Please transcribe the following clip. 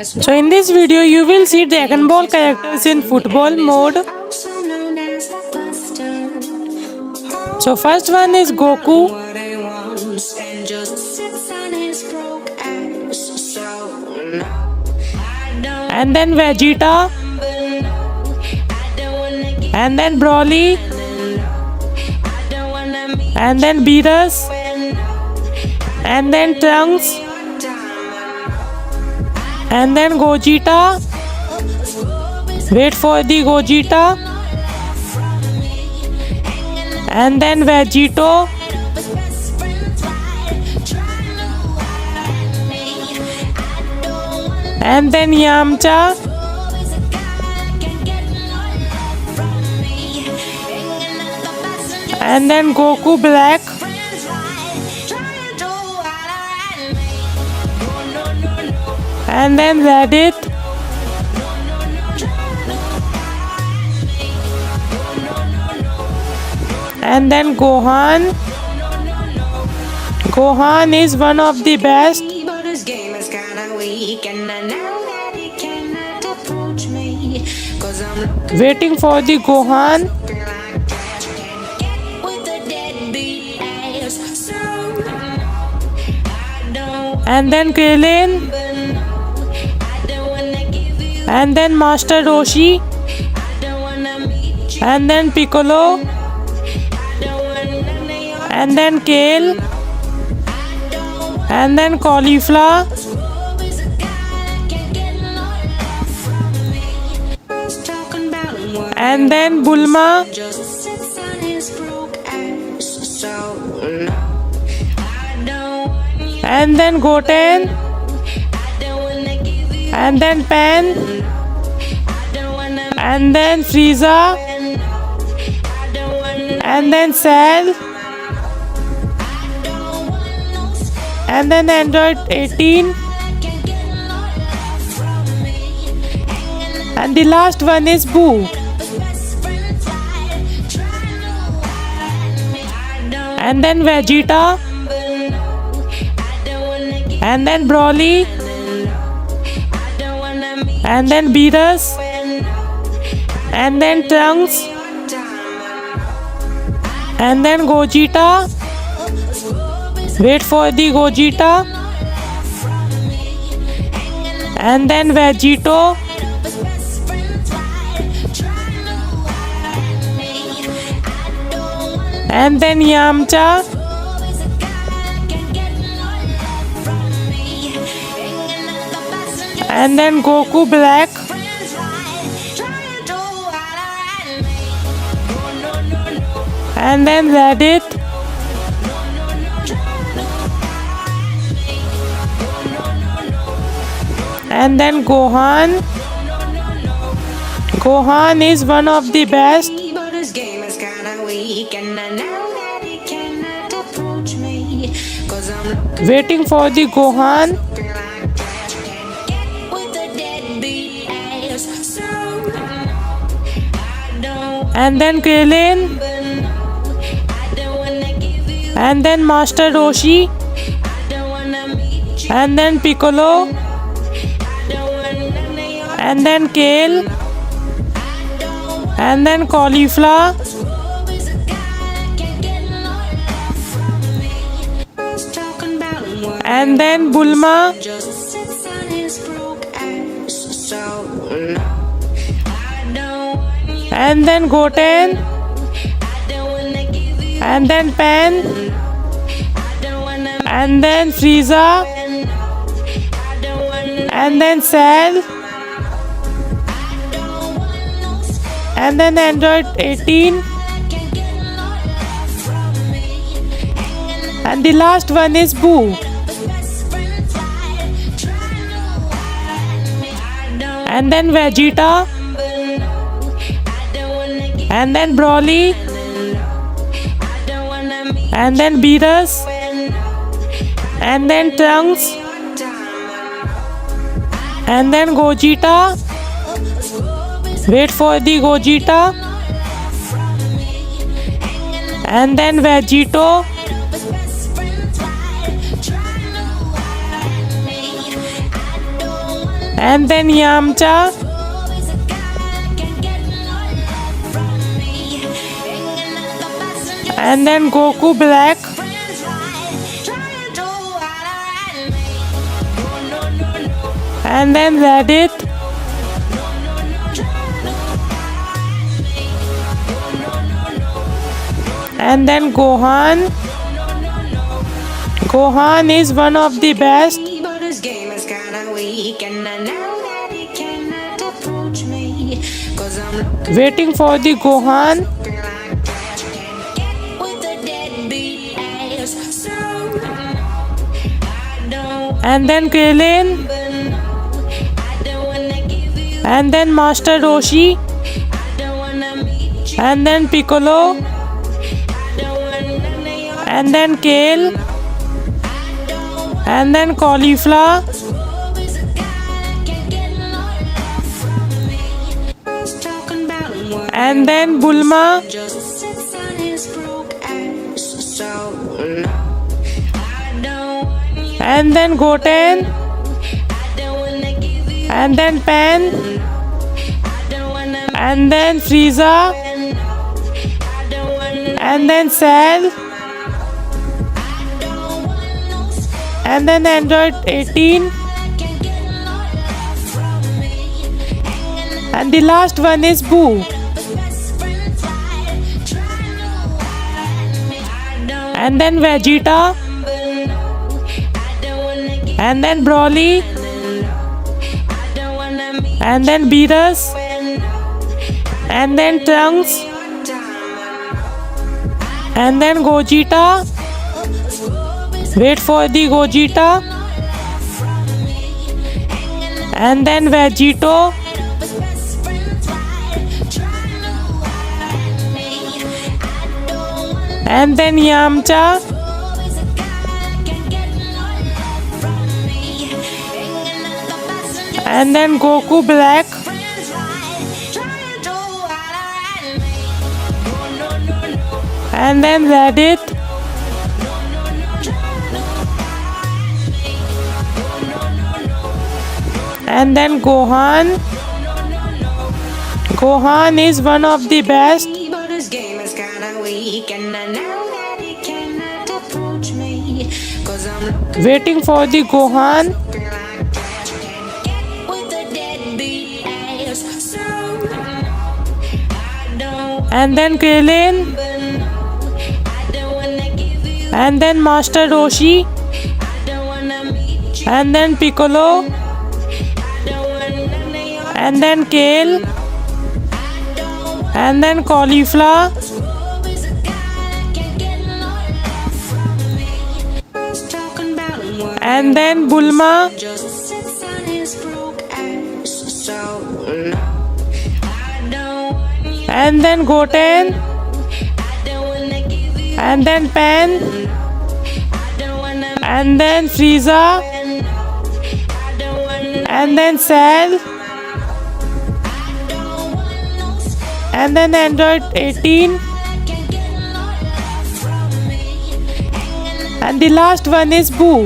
So in this video you will see Dragon Ball characters in football mode. So first one is Goku, and then Vegeta, and then Broly, and then Beerus, and then Trunks, and then Gogeta. Wait for the Gogeta, and then Vegito, and then Yamcha, and then Goku Black, and then Reddit, and then Gohan. Gohan is one of the best. But his game is kinda weak, and I know that he cannot approach me. 'Cause I'm looking Waiting for the Gohan, like trash can get with a deadbeat ass. So I don't and then Krillin, wanna give you, and then Master Roshi, don't wanna meet you, and then Piccolo, don't want none of your and then Kale, and then Cauliflower, always a guy that can get no love from me. Who's talking about what and then Bulma, just sits on his broke ass. So no, I don't want you, and then Goten, don't wanna give you, and then Pan, don't wanna and then Frieza, don't want and then Cell, and then Android 18, can get no love from me. and the last one is Boo, Best friends try to hide me. I don't and then Vegeta, wanna give, and then Broly, don't wanna meet and then Beerus, and then Trunks, your time. and then Gogeta. Wait for the Gogeta, and then Vegito, Best friends try to hide me. I don't want and then Yamcha, always a guy that can get no love from me. Hanging at the passenger and then Goku Black, friends trying to hide me. No, no, no, no. and then Reddit, and then Gohan. Gohan is one of the best. But his game is kinda weak, and I know that he cannot approach me. 'Cause I'm looking Waiting for the Gohan, like trash can get with a deadbeat ass. So I don't and then Krillin, wanna give you, and then Master Roshi, don't wanna meet you, and then Piccolo, don't want none of your, and then Kale, and then Cauliflower, always a guy that can get no love from me. Who's talking about what and then Bulma, just sits on his broke ass. So no, I don't want you, and then Goten, don't wanna give you, and then Pan, don't wanna and then Frieza, don't want and then Cell, and then Android 18, can get no love from me. and the last one is Boo, Best friends try to hide me. I don't and then Vegeta, wanna give, and then Broly, don't wanna meet and then Beerus, and then Trunks, your time. and then Gogeta. Wait for the Gogeta, and then Vegito, And then Yamcha. Always a guy can get no love from me. Hanging at the passenger And then Goku Black. friends ride, trying to outrun me. No, no, no, no. And then Reddit. And then Gohan. Gohan is one of the best. But his game is kinda weak, and I know that he cannot approach me. 'Cause I'm looking Waiting for the Gohan. like trash can get with a deadbeat ass. So I don't And then Krillin. I don't wanna give you, And then Master Roshi. I don't wanna meet you, And then Piccolo. I don't want none of your, And then Kale. I don't And then Cauliflower. always a guy that can get no love from me. I was talking about him what And then Bulma. just sits on his broke ass. So no, I don't want you, And then Goten. I don't wanna give you, And then Pan. I don't wanna And then Frieza. win, I don't want, And then Cell. don't want no scared. And then Android 18. Can get no love from me. Hanging And the last one is Boo. up his best friend's ride, trying to outrun me. I don't And then Vegeta. I don't wanna give, And then Broly. I don't wanna meet And then Beerus. when And then Trunks. your time. And then Gogeta. Wait for the Gogeta. And then Vegito. His best friend's ride, trying to outrun me. I don't want And then Yamcha. always a guy that can get no love from me. Hanging at the passenger And then Goku Black. friends ride, trying to outrun me. No, no, no, no. And then Reddit. And then Gohan. Gohan is one of the best. But his game is kinda weak, and I know that he cannot approach me. 'Cause I'm looking Waiting for the Gohan. like trash can get with a deadbeat ass. So I don't And then Krillin. I don't wanna give you, And then Master Roshi. I don't wanna meet you, And then Piccolo. I don't want none of your, And then Kale. I don't And then Cauliflower. always a guy that can get no love from me. I was talking about him what And then Bulma. just sits on his broke ass. So no, I don't want you, And then Goten. I don't wanna give you, And then Pan. I don't wanna And then Frieza. win, I don't want, And then Cell. don't want no scared. And then Android 18. Can get no love from me. Hanging And the last one is Boo.